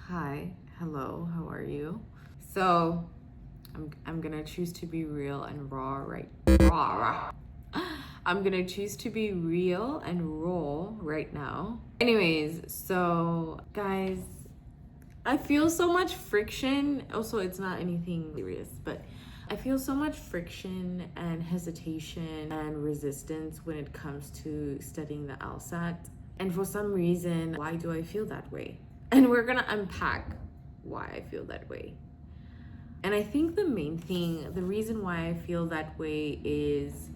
Hi, hello, how are you? So, I'm gonna choose to be real and raw raw. I'm gonna choose to be real and raw right now. Anyways, so guys, I feel so much friction. Also, it's not anything serious, but I feel so much friction and hesitation and resistance when it comes to studying the LSAT. And for some reason, why do I feel that way? And we're gonna unpack why I feel that way. And I think the main thing, the reason why I feel that way is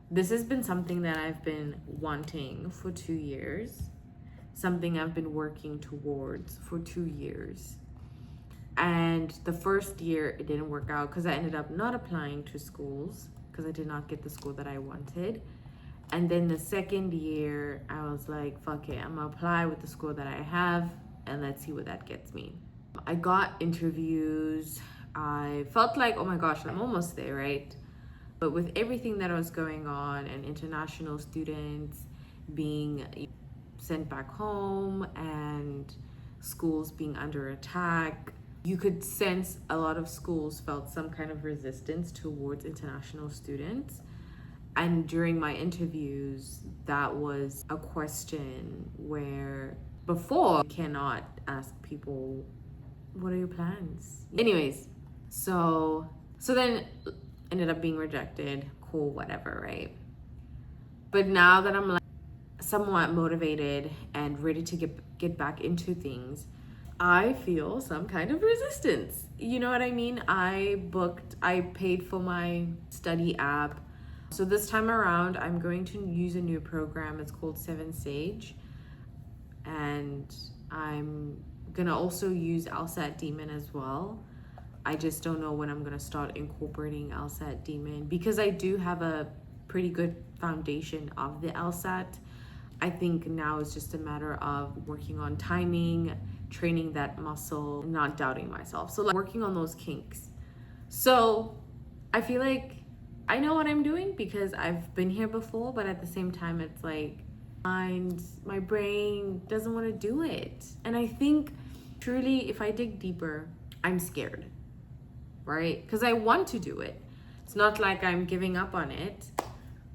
this has been something that I've been wanting for 2 years, something I've been working towards for 2 years. And the first year it didn't work out because I ended up not applying to schools because I did not get the school that I wanted. And then the second year, I was like, fuck it, I'm gonna apply with the school that I have and let's see what that gets me. I got interviews. I felt like, oh my gosh, I'm almost there, right? But with everything that was going on and international students being sent back home and schools being under attack, you could sense a lot of schools felt some kind of resistance towards international students. And during my interviews, that was a question where before you cannot ask people, what are your plans? Anyways, so then ended up being rejected. Cool, whatever, right? But now that I'm like somewhat motivated and ready to get back into things, I feel some kind of resistance. You know what I mean? I paid for my study app. So this time around, I'm going to use a new program. It's called 7 Sage. And I'm gonna also use LSAT Demon as well. I just don't know when I'm gonna start incorporating LSAT Demon because I do have a pretty good foundation of the LSAT. I think now it's just a matter of working on timing, training that muscle, and not doubting myself. So like working on those kinks. So I feel like I know what I'm doing because I've been here before, but at the same time, it's like my brain doesn't want to do it. And I think truly, if I dig deeper, I'm scared, right? Because I want to do it. It's not like I'm giving up on it.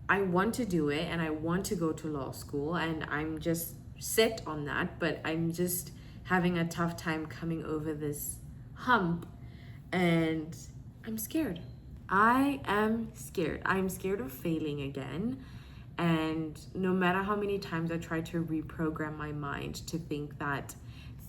I want to do it and I want to go to law school and I'm just set on that, but I'm just having a tough time coming over this hump and I'm scared. I am scared. I'm scared of failing again. And no matter how many times I try to reprogram my mind to think that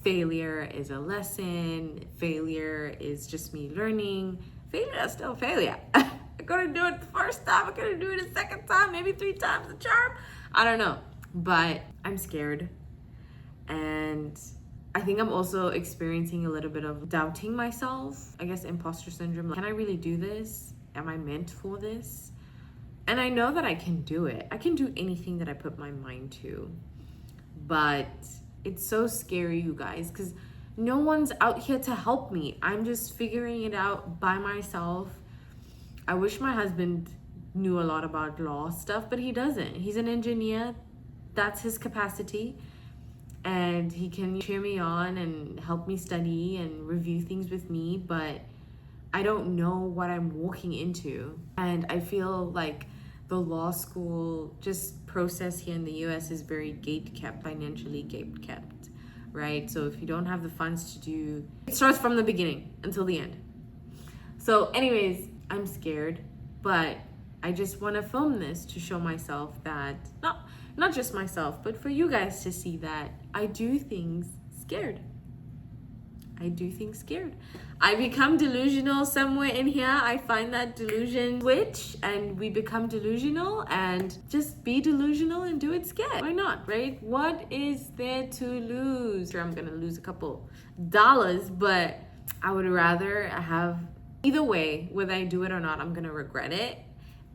failure is a lesson, failure is just me learning, failure is still failure. I couldn't do it the first time, I couldn't do it the second time, maybe 3 times the charm. I don't know. But I'm scared. And I think I'm also experiencing a little bit of doubting myself. I guess imposter syndrome. Like, can I really do this? Am I meant for this? And I know that I can do it. I can do anything that I put my mind to. But it's so scary, you guys, because no one's out here to help me. I'm just figuring it out by myself. I wish my husband knew a lot about law stuff, but he doesn't. He's an engineer. That's his capacity. And he can cheer me on and help me study and review things with me, but I don't know what I'm walking into. And I feel like the law school just process here in the US is very gate kept, financially gate kept, right? So if you don't have the funds to do, it starts from the beginning until the end. So anyways, I'm scared, but I just want to film this to show myself that, not just myself, but for you guys to see that I do things scared. I do things scared. I become delusional somewhere in here. I find that delusion switch and we become delusional and just be delusional and do it scared. Why not, right? What is there to lose? Sure, I'm gonna lose a couple dollars, but I would rather have, either way, whether I do it or not, I'm gonna regret it.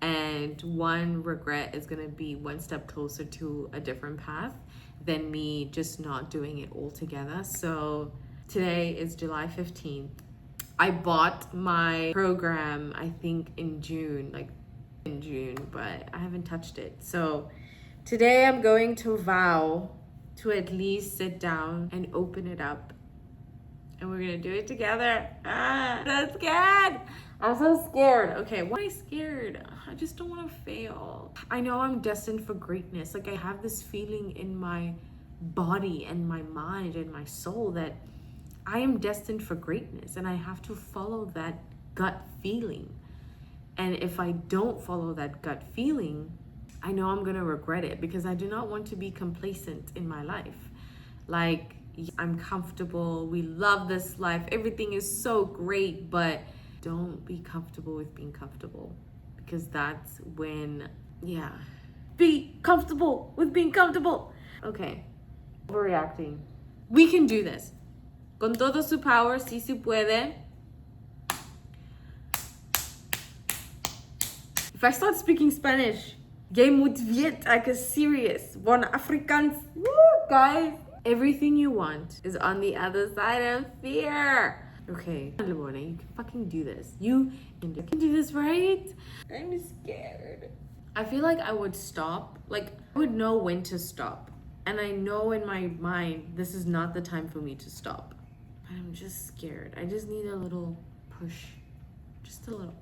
And one regret is gonna be one step closer to a different path than me just not doing it altogether. So today is July 15th. I bought my program, I think in June, but I haven't touched it. So today I'm going to vow to at least sit down and open it up and we're gonna do it together. I'm scared. I'm so scared. Okay, why am I scared? I just don't want to fail. I know I'm destined for greatness. Like, I have this feeling in my body and my mind and my soul that I am destined for greatness, and I have to follow that gut feeling. And if I don't follow that gut feeling, I know I'm gonna regret it, because I do not want to be complacent in my life. Like, I'm comfortable, we love this life, everything is so great, but don't be comfortable with being comfortable, because that's when, be comfortable with being comfortable. Okay, overreacting. We can do this. Con todo su power, si se puede. If I start speaking Spanish, jy moet weet ek is serious. One Afrikaans. Woo, guys. Everything you want is on the other side of fear. Okay, Lebonem, you can fucking do this. You can do this, right? I'm scared. I feel like I would stop. Like, I would know when to stop. And I know in my mind, this is not the time for me to stop. But I'm just scared. I just need a little push. Just a little.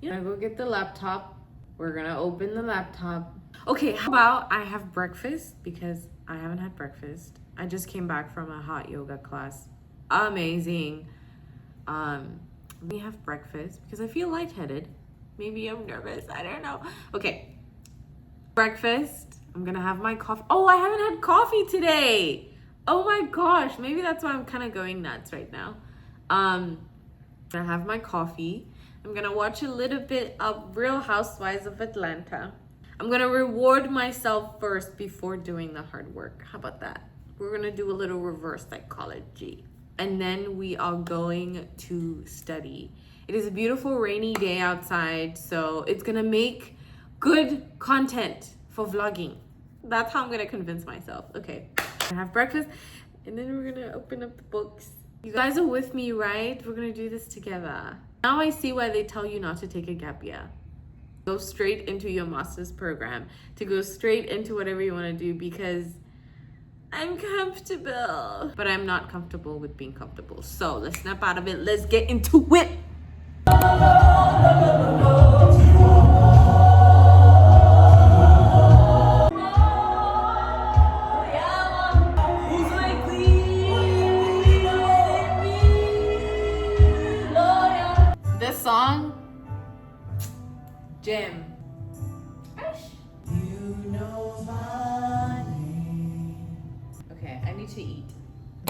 I'm gonna go get the laptop. We're gonna open the laptop. Okay, how about I have breakfast, because I haven't had breakfast. I just came back from a hot yoga class. Amazing. Let me have breakfast because I feel lightheaded. Maybe I'm nervous. I don't know. Okay. Breakfast. I'm gonna have my coffee. Oh, I haven't had coffee today. Oh my gosh. Maybe that's why I'm kind of going nuts right now. I'm gonna have my coffee. I'm gonna watch a little bit of Real Housewives of Atlanta. I'm gonna reward myself first before doing the hard work. How about that? We're gonna do a little reverse psychology. And then we are going to study. It is a beautiful rainy day outside, so it's gonna make good content for vlogging. That's how I'm gonna convince myself. Okay, I'm gonna have breakfast, and then we're gonna open up the books. You guys are with me, right? We're gonna do this together. Now I see why they tell you not to take a gap year. Go straight into your master's program, to go straight into whatever you wanna do, because I'm comfortable. But I'm not comfortable with being comfortable. So let's snap out of it. Let's get into it. This song, Jim. Okay, I need to eat.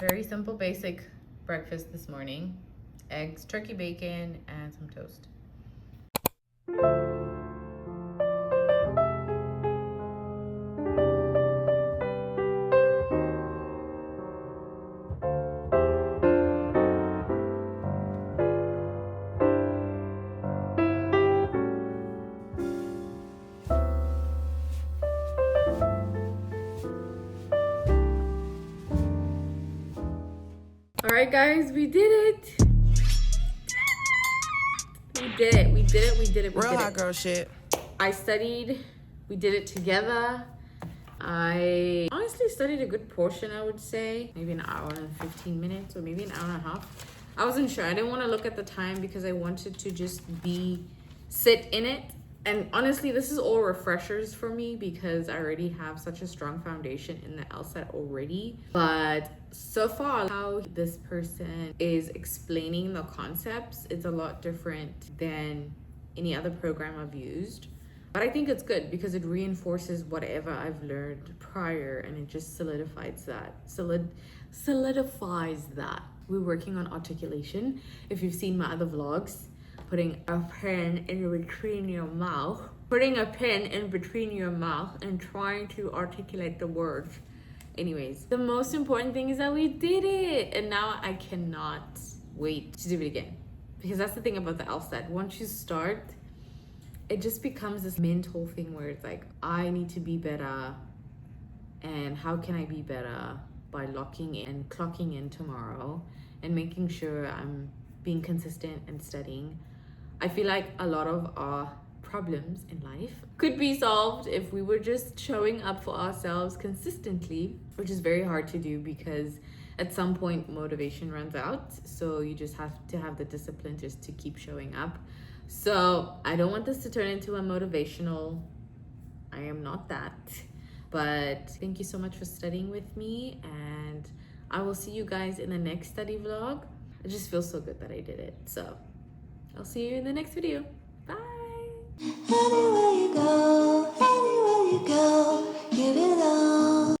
Very simple, basic breakfast this morning. Eggs, turkey bacon, and some toast. All right, guys, we did it. We did it. Real hot girl shit. I studied. We did it together. I honestly studied a good portion, I would say. Maybe an hour and 15 minutes, or maybe an hour and a half. I wasn't sure. I didn't want to look at the time because I wanted to just sit in it. And honestly, this is all refreshers for me because I already have such a strong foundation in the LSAT already. But so far, how this person is explaining the concepts, it's a lot different than any other program I've used. But I think it's good because it reinforces whatever I've learned prior, and it just solidifies that. Solidifies that. We're working on articulation. If you've seen my other vlogs, putting a pen in between your mouth, and trying to articulate the words. Anyways, the most important thing is that we did it, and now I cannot wait to do it again, because that's the thing about the LSAT. Once you start, it just becomes this mental thing where it's like, I need to be better, and how can I be better? By locking in, clocking in tomorrow, and making sure I'm being consistent and studying. I feel like a lot of our problems in life could be solved if we were just showing up for ourselves consistently, which is very hard to do because at some point motivation runs out, so you just have to have the discipline just to keep showing up. So I don't want this to turn into a motivational, I am not that, but thank you so much for studying with me, and I will see you guys in the next study vlog. It just feels so good that I did it, so I'll see you in the next video. Bye.